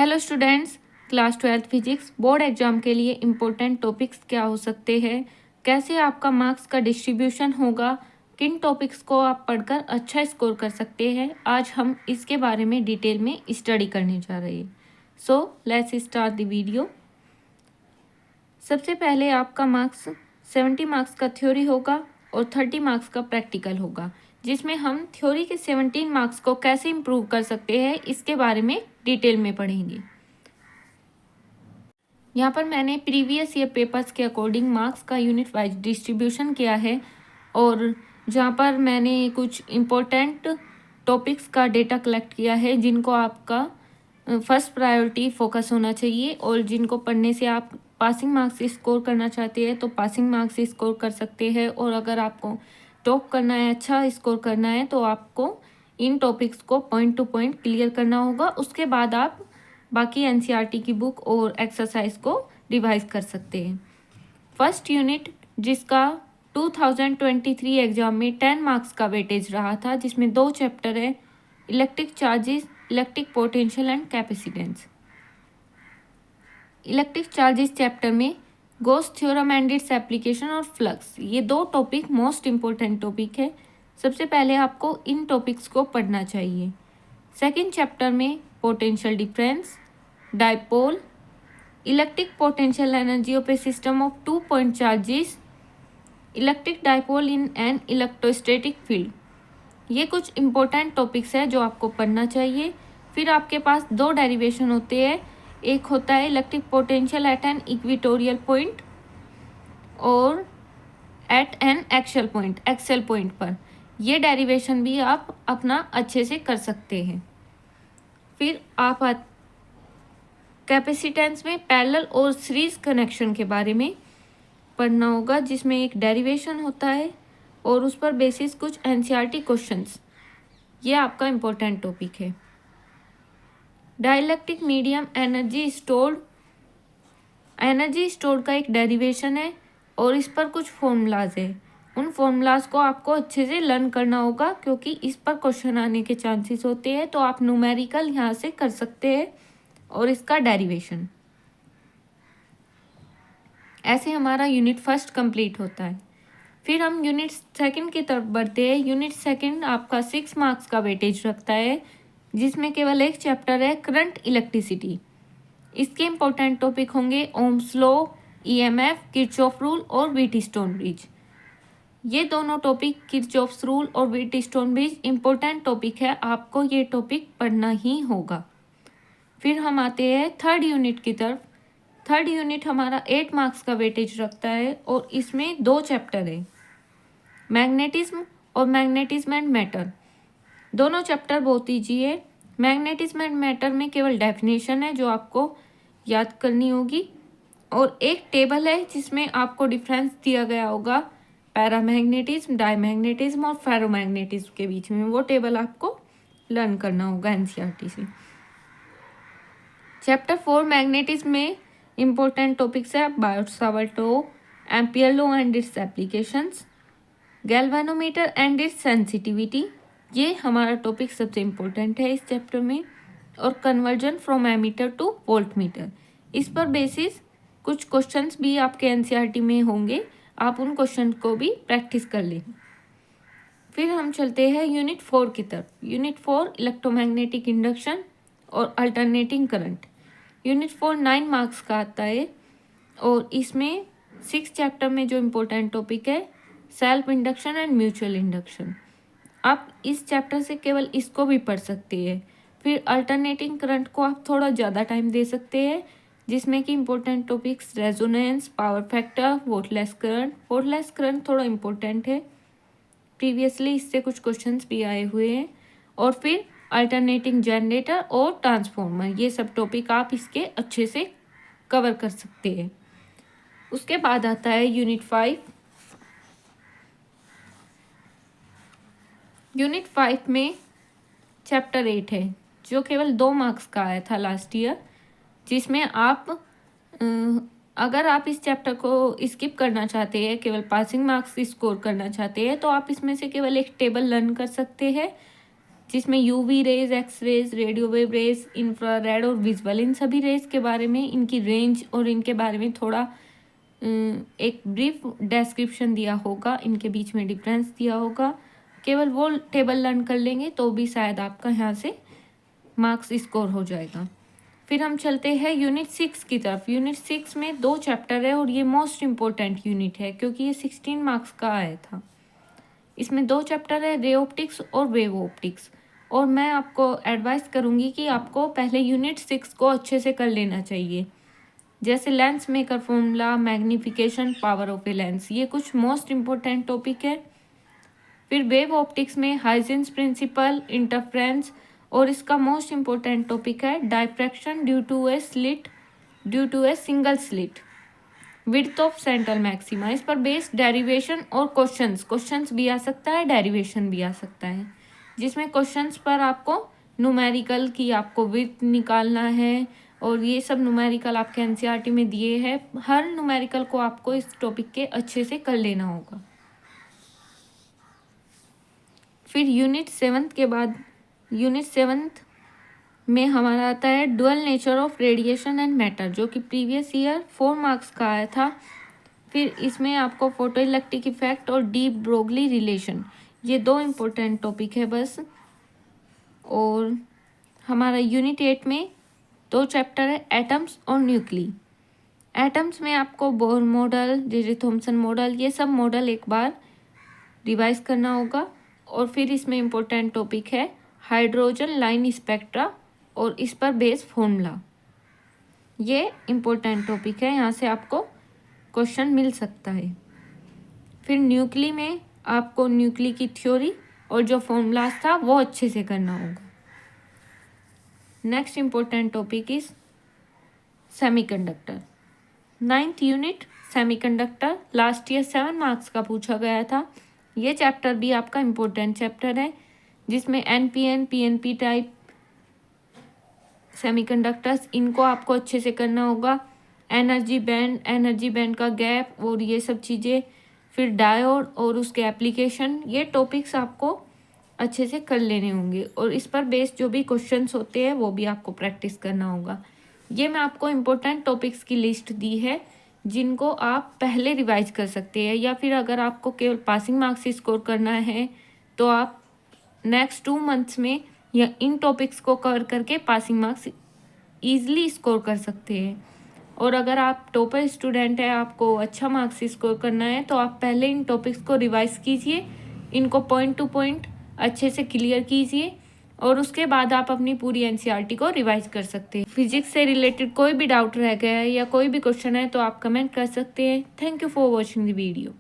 Hello students, class 12 physics board exam के लिए important topics क्या हो सकते हैं, कैसे आपका मार्क्स का डिस्ट्रीब्यूशन होगा, किन टॉपिक्स को आप पढ़कर अच्छा स्कोर कर सकते हैं, आज हम इसके बारे में डिटेल में स्टडी करने जा रहे हैं। So let's start the video. सबसे पहले आपका मार्क्स 70 मार्क्स का थ्योरी होगा और 30 मार्क्स का प्रैक्टिकल होगा, जिसमें हम थ्योरी के 17 मार्क्स को कैसे इम्प्रूव कर सकते हैं इसके बारे में डिटेल में पढ़ेंगे। यहाँ पर मैंने प्रीवियस ईयर पेपर्स के अकॉर्डिंग मार्क्स का यूनिट वाइज डिस्ट्रीब्यूशन किया है और जहाँ पर मैंने कुछ इम्पोर्टेंट टॉपिक्स का डेटा कलेक्ट किया है जिनको आपका फर्स्ट प्रायोरिटी फोकस होना चाहिए और जिनको पढ़ने से आप पासिंग मार्क्स स्कोर करना चाहते हैं तो पासिंग मार्क्स स्कोर कर सकते हैं, और अगर आपको टॉप करना है, अच्छा स्कोर करना है, तो आपको इन टॉपिक्स को पॉइंट टू पॉइंट क्लियर करना होगा। उसके बाद आप बाकी एनसीईआरटी की बुक और एक्सरसाइज को रिवाइज कर सकते हैं। फर्स्ट यूनिट जिसका 2023 एग्जाम में 10 मार्क्स का वेटेज रहा था, जिसमें 2 चैप्टर है, electric charges, electric potential and capacitance. Electric charges chapter में Gauss theorem and its application और फ्लक्स, ये 2 टॉपिक मोस्ट इंपॉर्टेंट टॉपिक है। सबसे पहले आपको इन टॉपिक्स को पढ़ना चाहिए। सेकेंड चैप्टर में potential difference, dipole, electric potential energy of A system of 2 point charges, electric dipole in an electrostatic field, ये कुछ इंपॉर्टेंट टॉपिक्स है जो आपको पढ़ना चाहिए। फिर आपके पास 2 डेरिवेशन होते हैं, एक होता है electric potential at an equatorial point और एट एन एक्सल पॉइंट पर, ये डेरिवेशन भी आप अपना अच्छे से कर सकते हैं। फिर आप कैपेसिटेंस में पैरेलल और सीरीज कनेक्शन के बारे में पढ़ना होगा, जिसमें एक डेरिवेशन होता है और उस पर बेसिस कुछ एनसीईआरटी क्वेश्चंस, ये आपका इम्पोर्टेंट टॉपिक है। डाइलेक्ट्रिक मीडियम एनर्जी स्टोर्ड का एक डेरिवेशन है और इस पर कुछ फॉर्मूलाज है। उन फॉर्मूलाज को आपको अच्छे से लर्न करना होगा क्योंकि इस पर क्वेश्चन आने के चांसेस होते हैं, तो आप न्यूमेरिकल यहाँ से कर सकते हैं और इसका डेरिवेशन। ऐसे हमारा यूनिट फर्स्ट कंप्लीट होता है। फिर हम यूनिट सेकंड की तरफ बढ़ते हैं। यूनिट सेकंड आपका 6 मार्क्स का वेटेज रखता है, जिसमें केवल एक चैप्टर है करंट इलेक्ट्रिसिटी। इसके इम्पोर्टेंट टॉपिक होंगे Ohm's law, EMF, Kirchhoff rule और व्हीटस्टोन ब्रिज। ये दोनों टॉपिक, किरचॉफ्स रूल और व्हीटस्टोन ब्रिज, इम्पोर्टेंट टॉपिक है, आपको ये टॉपिक पढ़ना ही होगा। फिर हम आते हैं थर्ड यूनिट की तरफ। थर्ड यूनिट हमारा 8 मार्क्स का वेटेज रखता है और इसमें 2 चैप्टर है, मैग्नेटिज्म और मैग्नेटिज्म एंड मैटर। दोनों चैप्टर बहुत ईजी है। मैग्नेटिज्म एंड मैटर में केवल डेफिनेशन है जो आपको याद करनी होगी और एक टेबल है जिसमें आपको डिफरेंस दिया गया होगा पैरामैग्नेटिज्म, डायमैग्नेटिज्म और फेरोमैग्नेटिज्म के बीच में, वो टेबल आपको लर्न करना होगा एनसीईआरटी से। चैप्टर 4 मैग्नेटिज्म में इम्पोर्टेंट टॉपिक्स है Biot-Savart law, ampere law and it's applications, galvanometer and it's sensitivity, ये हमारा टॉपिक सबसे इम्पोर्टेंट है इस चैप्टर में, और conversion from ammeter to voltmeter. इस पर बेसिस कुछ क्वेश्चंस भी आपके एनसीईआरटी में होंगे, आप उन क्वेश्चन को भी प्रैक्टिस कर लें। फिर हम चलते हैं यूनिट 4 की तरफ। यूनिट 4 इलेक्ट्रोमैग्नेटिक इंडक्शन और अल्टरनेटिंग करंट। यूनिट 4 9 मार्क्स का आता है और इसमें 6 चैप्टर में जो इम्पोर्टेंट टॉपिक है self induction and mutual induction. आप इस चैप्टर से केवल इसको भी पढ़ सकते हैं। फिर अल्टरनेटिंग करंट को आप थोड़ा ज़्यादा टाइम दे सकते हैं, जिसमें कि important topics resonance, power factor, wattless current थोड़ा इम्पोर्टेंट है, प्रीवियसली इससे कुछ क्वेश्चंस भी आए हुए हैं। और फिर अल्टरनेटिंग जनरेटर और ट्रांसफॉर्मर, ये सब टॉपिक आप इसके अच्छे से कवर कर सकते हैं। उसके बाद आता है यूनिट 5। यूनिट 5 में चैप्टर 8 है जो केवल 2 मार्क्स का आया था लास्ट ईयर, जिसमें आप अगर आप इस चैप्टर को स्किप करना चाहते हैं, केवल पासिंग मार्क्स स्कोर करना चाहते हैं, तो आप इसमें से केवल एक टेबल लर्न कर सकते हैं जिसमें UV rays, X rays, radio wave rays, infrared और विजुअल, इन सभी रेज के बारे में, इनकी रेंज और इनके बारे में थोड़ा एक ब्रीफ डिस्क्रिप्शन दिया होगा, इनके बीच में डिफरेंस दिया होगा। केवल वो टेबल लर्न कर लेंगे तो भी शायद आपका यहाँ से मार्क्स स्कोर हो जाएगा। फिर हम चलते हैं यूनिट 6 की तरफ। यूनिट 6 में 2 चैप्टर है और ये मोस्ट इम्पोर्टेंट यूनिट है क्योंकि ये 16 मार्क्स का आया था। इसमें 2 चैप्टर है, रे ऑप्टिक्स और वेव ऑप्टिक्स। और मैं आपको एडवाइस करूँगी कि आपको पहले यूनिट 6 को अच्छे से कर लेना चाहिए, जैसे lens maker formula, magnification, power of a lens, ये कुछ मोस्ट इम्पोर्टेंट टॉपिक है। फिर वेव ऑप्टिक्स में हाइजेंस प्रिंसिपल, इंटरफ्रेंस, और इसका मोस्ट इम्पोर्टेंट टॉपिक है diffraction due to a single slit, width of central maxima. इस पर बेस्ड डेरिवेशन और क्वेश्चंस भी आ सकता है, डेरिवेशन भी आ सकता है, जिसमें क्वेश्चंस पर आपको न्यूमेरिकल की आपको विड्थ निकालना है और ये सब न्यूमेरिकल आपके एनसीईआरटी में दिए हैं। हर न्यूमेरिकल को आपको इस टॉपिक के अच्छे से कर लेना होगा। फिर यूनिट 7 के बाद यूनिट 7 में हमारा आता है dual nature of radiation and matter, जो कि प्रीवियस ईयर 4 मार्क्स का आया था। फिर इसमें आपको फोटो इलेक्ट्रिक इफेक्ट और डीप ब्रोगली रिलेशन, ये 2 इम्पोर्टेंट टॉपिक है बस। और हमारा यूनिट 8 में 2 चैप्टर है, एटम्स और न्यूक्ली। एटम्स में आपको Bohr model, J Thomson model, ये सब मॉडल एक बार रिवाइज करना होगा। और फिर इसमें इम्पोर्टेंट टॉपिक है हाइड्रोजन लाइन स्पेक्ट्रा और इस पर बेस फॉर्मूला, ये इम्पोर्टेंट टॉपिक है, यहाँ से आपको क्वेश्चन मिल सकता है। फिर न्यूक्ली में आपको न्यूक्ली की थ्योरी और जो फॉर्मूलाज था वो अच्छे से करना होगा। Next important topic is semiconductor. 9th unit semiconductor, last year 7 marks का पूछा गया था। ये चैप्टर भी आपका इम्पोर्टेंट चैप्टर है, जिसमें एनपीएन, पीएनपी टाइप सेमीकंडक्टर्स, इनको आपको अच्छे से करना होगा। एनर्जी बैंड का गैप और ये सब चीज़ें, फिर डायोड और उसके एप्लीकेशन, ये टॉपिक्स आपको अच्छे से कर लेने होंगे। और इस पर बेस्ड जो भी क्वेश्चंस होते हैं वो भी आपको प्रैक्टिस करना होगा। ये मैं आपको इम्पोर्टेंट टॉपिक्स की लिस्ट दी है जिनको आप पहले रिवाइज कर सकते हैं, या फिर अगर आपको केवल पासिंग मार्क्स स्कोर करना है तो आप नेक्स्ट 2 मंथ्स में या इन टॉपिक्स को कवर करके पासिंग मार्क्स ईजिली स्कोर कर सकते हैं। और अगर आप टॉपर स्टूडेंट हैं, आपको अच्छा मार्क्स स्कोर करना है, तो आप पहले इन टॉपिक्स को रिवाइज कीजिए, इनको पॉइंट टू पॉइंट अच्छे से क्लियर कीजिए और उसके बाद आप अपनी पूरी एनसीईआरटी को रिवाइज कर सकते हैं। फिजिक्स से रिलेटेड कोई भी डाउट रह गया है या कोई भी क्वेश्चन है तो आप कमेंट कर सकते हैं। Thank you for watching the video.